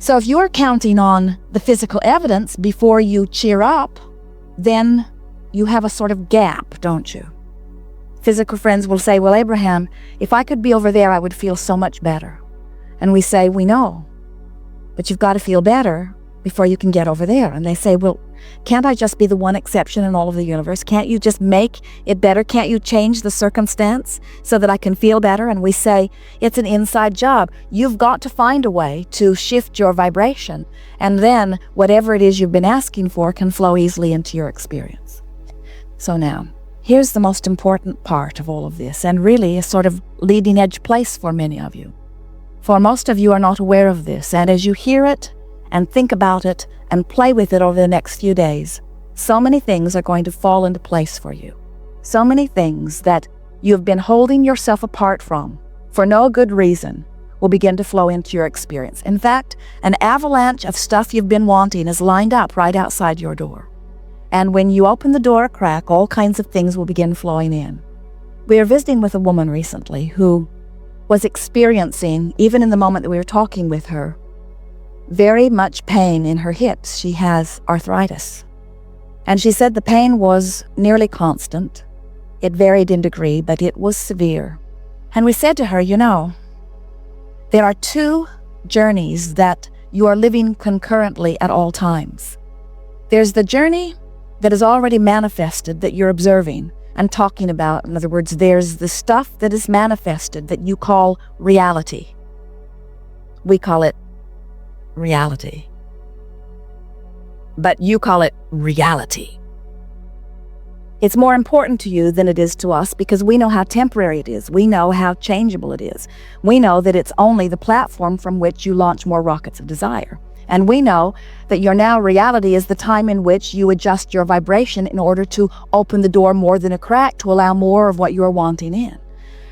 So if you're counting on the physical evidence before you cheer up, then you have a sort of gap, don't you? Physical friends will say, well, Abraham, if I could be over there, I would feel so much better. And we say, we know, but you've got to feel better before you can get over there. And they say, well, can't I just be the one exception in all of the universe? Can't you just make it better? Can't you change the circumstance so that I can feel better? And we say, it's an inside job. You've got to find a way to shift your vibration. And then whatever it is you've been asking for can flow easily into your experience. So now, here's the most important part of all of this, and really a sort of leading edge place for many of you. For most of you are not aware of this, and as you hear it and think about it and play with it over the next few days, so many things are going to fall into place for you. So many things that you've been holding yourself apart from for no good reason will begin to flow into your experience. In fact, an avalanche of stuff you've been wanting is lined up right outside your door. And when you open the door a crack, all kinds of things will begin flowing in. We were visiting with a woman recently who was experiencing, even in the moment that we were talking with her, very much pain in her hips. She has arthritis. And she said the pain was nearly constant. It varied in degree, but it was severe. And we said to her, you know, there are two journeys that you are living concurrently at all times. There's the journey that is already manifested that you're observing and talking about. In other words, there's the stuff that is manifested that you call reality. We call it reality. But you call it reality. It's more important to you than it is to us because we know how temporary it is. We know how changeable it is. We know that it's only the platform from which you launch more rockets of desire. And we know that your now reality is the time in which you adjust your vibration in order to open the door more than a crack to allow more of what you're wanting in.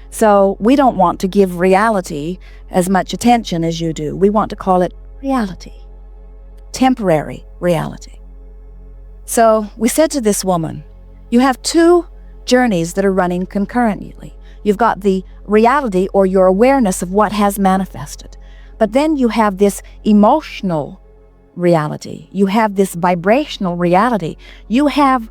So we don't want to give reality as much attention as you do. We want to call it reality, temporary reality. So we said to this woman, you have two journeys that are running concurrently. You've got the reality or your awareness of what has manifested. But then you have this emotional reality. You have this vibrational reality. You have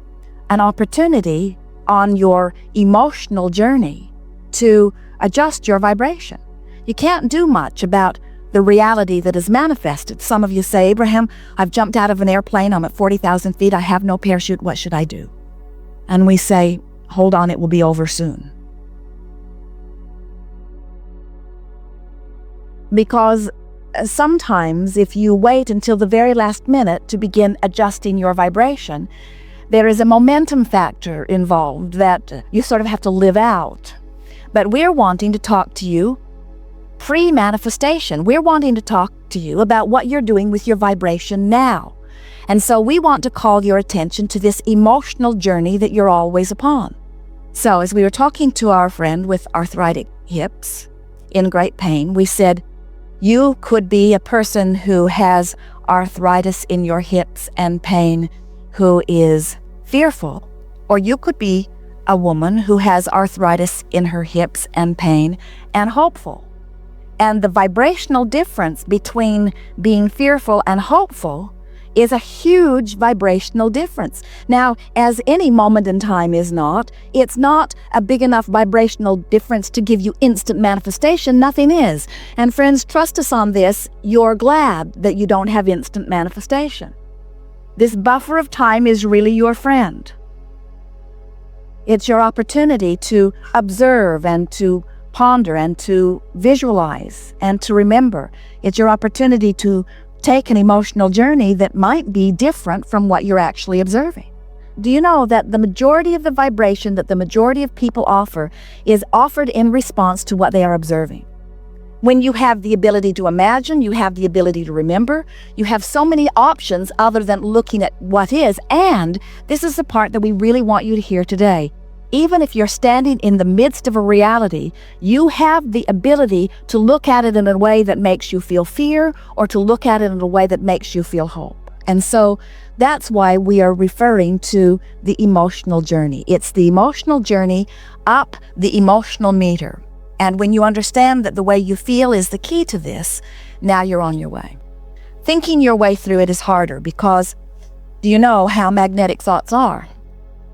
an opportunity on your emotional journey to adjust your vibration. You can't do much about the reality that is manifested. Some of you say, Abraham, I've jumped out of an airplane. I'm at 40,000 feet. I have no parachute. What should I do? And we say, hold on, it will be over soon. Because sometimes if you wait until the very last minute to begin adjusting your vibration, there is a momentum factor involved that you sort of have to live out. But we're wanting to talk to you pre-manifestation. We're wanting to talk to you about what you're doing with your vibration now. And so we want to call your attention to this emotional journey that you're always upon. So as we were talking to our friend with arthritic hips in great pain, we said, you could be a person who has arthritis in your hips and pain who is fearful, or you could be a woman who has arthritis in her hips and pain and hopeful. And the vibrational difference between being fearful and hopeful is a huge vibrational difference. Now, as any moment in time is not, it's not a big enough vibrational difference to give you instant manifestation. Nothing is. And friends, trust us on this. You're glad that you don't have instant manifestation. This buffer of time is really your friend. It's your opportunity to observe and to ponder and to visualize and to remember. It's your opportunity to take an emotional journey that might be different from what you're actually observing. Do you know that the majority of the vibration that the majority of people offer is offered in response to what they are observing? When you have the ability to imagine, you have the ability to remember, you have so many options other than looking at what is. And this is the part that we really want you to hear today. Even if you're standing in the midst of a reality, you have the ability to look at it in a way that makes you feel fear or to look at it in a way that makes you feel hope. And so that's why we are referring to the emotional journey. It's the emotional journey up the emotional meter. And when you understand that the way you feel is the key to this, now you're on your way. Thinking your way through it is harder because do you know how magnetic thoughts are?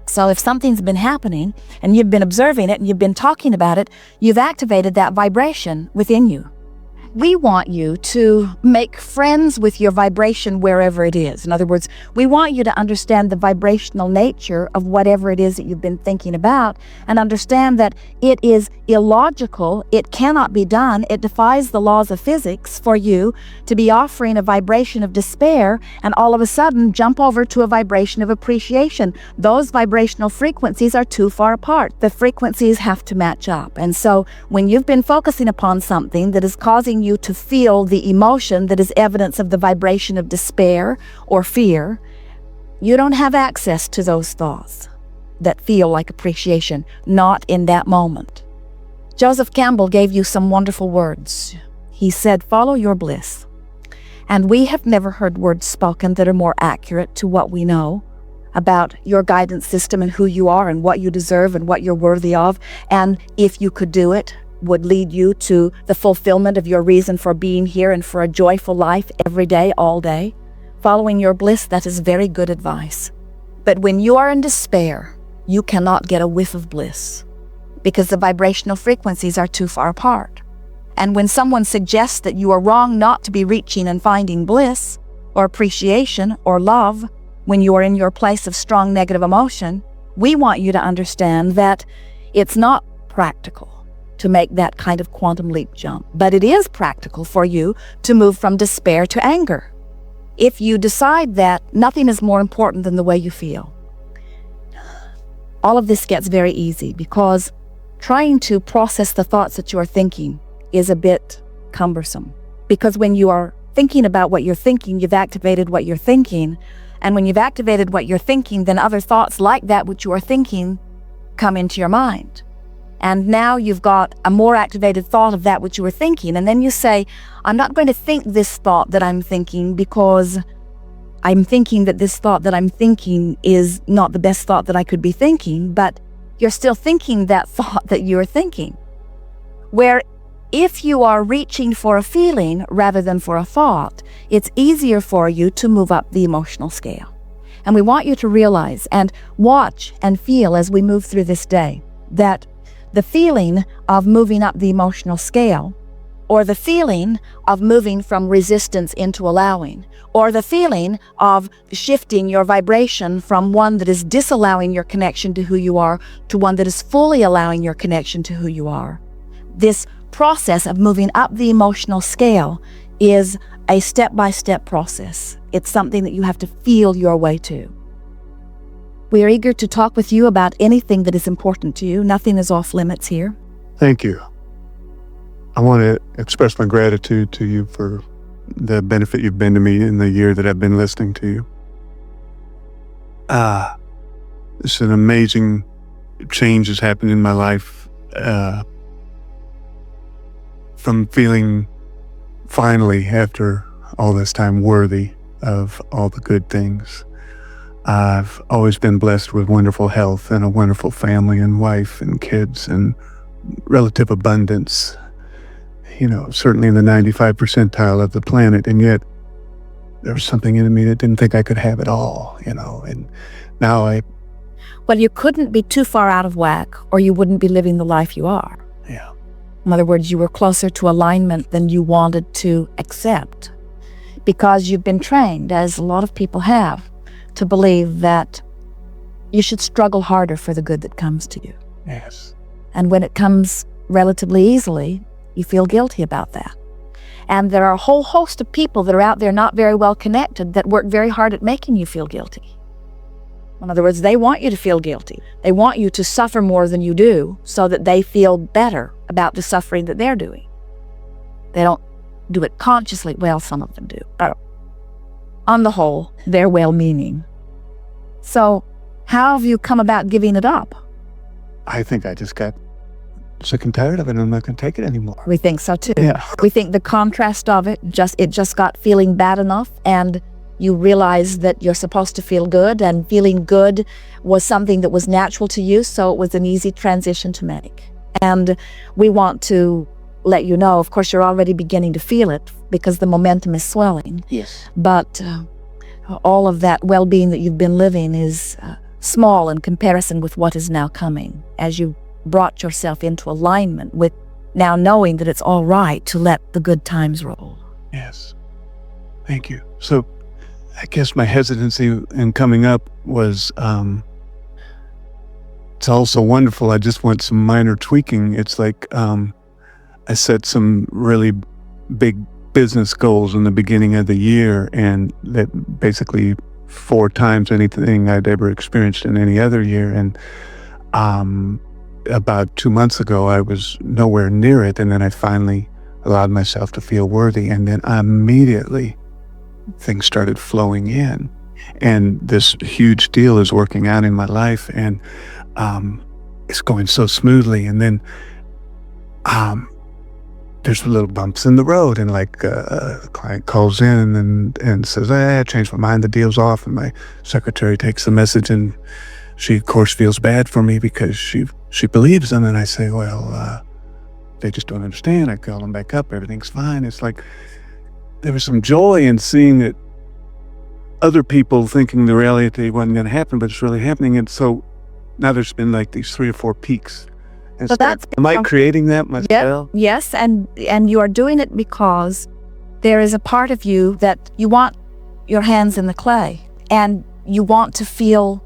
So if something's been happening and you've been observing it and you've been talking about it, you've activated that vibration within you. We want you to make friends with your vibration wherever it is. In other words, we want you to understand the vibrational nature of whatever it is that you've been thinking about and understand that it is illogical, it cannot be done, it defies the laws of physics for you to be offering a vibration of despair and all of a sudden jump over to a vibration of appreciation. Those vibrational frequencies are too far apart. The frequencies have to match up. And so when you've been focusing upon something that is causing you to feel the emotion that is evidence of the vibration of despair or fear, you don't have access to those thoughts that feel like appreciation, not in that moment. Joseph Campbell gave you some wonderful words. He said, "Follow your bliss." And we have never heard words spoken that are more accurate to what we know about your guidance system and who you are and what you deserve and what you're worthy of. And if you could do it, would lead you to the fulfillment of your reason for being here and for a joyful life every day, all day. Following your bliss, that is very good advice. But when you are in despair, you cannot get a whiff of bliss because the vibrational frequencies are too far apart. And when someone suggests that you are wrong not to be reaching and finding bliss or appreciation or love when you are in your place of strong negative emotion, we want you to understand that it's not practical to make that kind of quantum leap jump. But it is practical for you to move from despair to anger. If you decide that nothing is more important than the way you feel, all of this gets very easy because trying to process the thoughts that you are thinking is a bit cumbersome. Because when you are thinking about what you're thinking, you've activated what you're thinking. And when you've activated what you're thinking, then other thoughts like that which you are thinking come into your mind. And now you've got a more activated thought of that which you were thinking. And then you say, I'm not going to think this thought that I'm thinking because I'm thinking that this thought that I'm thinking is not the best thought that I could be thinking, but you're still thinking that thought that you're thinking. Where if you are reaching for a feeling rather than for a thought, it's easier for you to move up the emotional scale. And we want you to realize and watch and feel as we move through this day that the feeling of moving up the emotional scale, or the feeling of moving from resistance into allowing, or the feeling of shifting your vibration from one that is disallowing your connection to who you are to one that is fully allowing your connection to who you are. This process of moving up the emotional scale is a step-by-step process. It's something that you have to feel your way to. We are eager to talk with you about anything that is important to you. Nothing is off limits here. Thank you. I want to express my gratitude to you for the benefit you've been to me in the year that I've been listening to you. It's an amazing change has happened in my life. From feeling finally, after all this time, worthy of all the good things. I've always been blessed with wonderful health and a wonderful family and wife and kids and relative abundance, certainly in the 95th percentile of the planet. And yet there was something in me that didn't think I could have it all, and now Well, you couldn't be too far out of whack or you wouldn't be living the life you are. Yeah. In other words, you were closer to alignment than you wanted to accept because you've been trained, as a lot of people have, to believe that you should struggle harder for the good that comes to you. Yes. And when it comes relatively easily, you feel guilty about that. And there are a whole host of people that are out there not very well connected that work very hard at making you feel guilty. In other words, they want you to feel guilty. They want you to suffer more than you do so that they feel better about the suffering that they're doing. They don't do it consciously. Well, some of them do. But on the whole, they're well-meaning. So how have you come about giving it up? I think I just got sick and tired of it and I'm not going to take it anymore. We think so too. Yeah. We think the contrast of it just got feeling bad enough, and you realize that you're supposed to feel good, and feeling good was something that was natural to you, so it was an easy transition to make. And we want to let you know, of course, you're already beginning to feel it because the momentum is swelling. Yes. But all of that well-being that you've been living is small in comparison with what is now coming, as you brought yourself into alignment with now knowing that it's all right to let the good times roll. Yes. Thank you. So I guess my hesitancy in coming up was, it's also wonderful. I just want some minor tweaking. It's like, I set some really big business goals in the beginning of the year, and that basically 4 times anything I'd ever experienced in any other year. And about 2 months ago, I was nowhere near it. And then I finally allowed myself to feel worthy. And then immediately things started flowing in. And this huge deal is working out in my life. And it's going so smoothly. And then there's little bumps in the road. And like a client calls in and says, I changed my mind. The deal's off. And my secretary takes the message, and she, of course, feels bad for me because she believes them. And I say, well, they just don't understand. I call them back up. Everything's fine. It's like there was some joy in seeing that other people thinking the reality wasn't going to happen, but it's really happening. And so now there's been like these 3 or 4 peaks. And So that's am I creating that myself? Yes, and you are doing it because there is a part of you that you want your hands in the clay, and you want to feel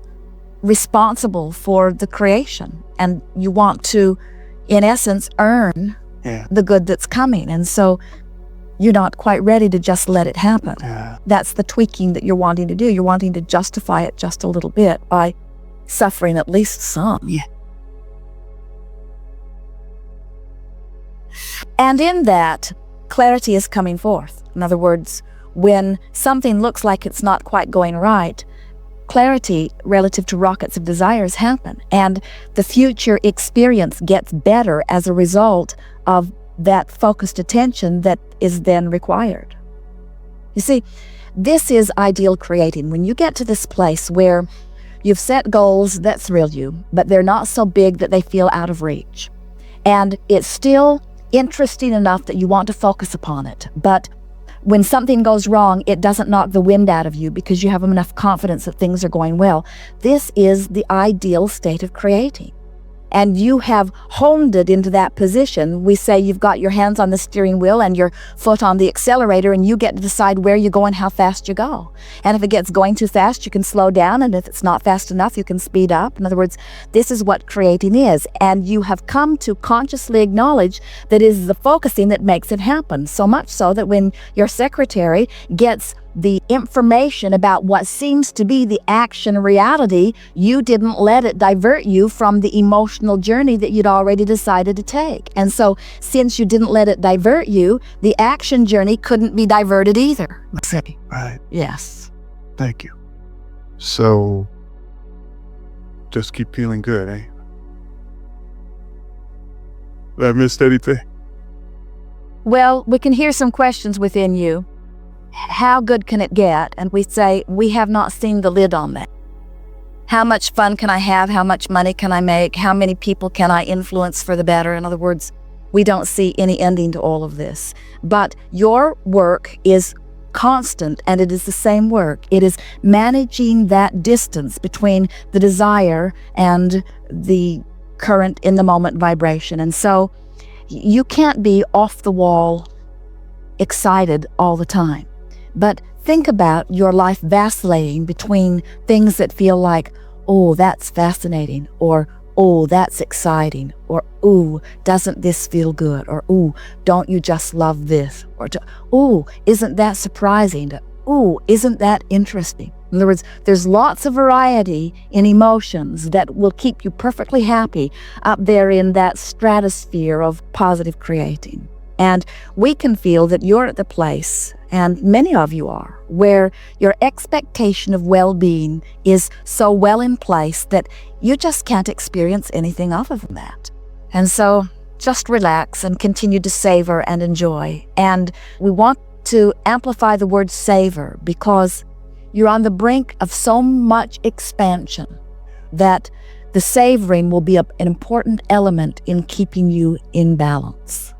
responsible for the creation, and you want to, in essence, earn the good that's coming. And so you're not quite ready to just let it happen. That's the tweaking that you're wanting to do. You're wanting to justify it just a little bit by suffering at least some. Yeah. And in that, clarity is coming forth. In other words, when something looks like it's not quite going right, clarity relative to rockets of desires happen, and the future experience gets better as a result of that focused attention that is then required. You see, this is ideal creating. When you get to this place where you've set goals that thrill you, but they're not so big that they feel out of reach, and it's still interesting enough that you want to focus upon it, but when something goes wrong, it doesn't knock the wind out of you because you have enough confidence that things are going well. This is the ideal state of creating. And you have honed it into that position. We say you've got your hands on the steering wheel and your foot on the accelerator, and you get to decide where you go and how fast you go. And if it gets going too fast, you can slow down, and if it's not fast enough, you can speed up. In other words, this is what creating is. And you have come to consciously acknowledge that it is the focusing that makes it happen. So much so that when your secretary gets the information about what seems to be the action reality, you didn't let it divert you from the emotional journey that you'd already decided to take. And so since you didn't let it divert you, the action journey couldn't be diverted either. Right. Yes. Thank you. So just keep feeling good, eh? Have I missed anything? Well, we can hear some questions within you. How good can it get? And we say, we have not seen the lid on that. How much fun can I have? How much money can I make? How many people can I influence for the better? In other words, we don't see any ending to all of this. But your work is constant, and it is the same work. It is managing that distance between the desire and the current in the moment vibration. And so you can't be off the wall excited all the time. But think about your life vacillating between things that feel like, oh, that's fascinating, or oh, that's exciting, or ooh, doesn't this feel good, or ooh, don't you just love this, or ooh, isn't that surprising, ooh, isn't that interesting. In other words, there's lots of variety in emotions that will keep you perfectly happy up there in that stratosphere of positive creating. And we can feel that you're at the place, and many of you are, where your expectation of well-being is so well in place that you just can't experience anything other than that. And so just relax and continue to savor and enjoy. And we want to amplify the word savor because you're on the brink of so much expansion that the savoring will be an important element in keeping you in balance.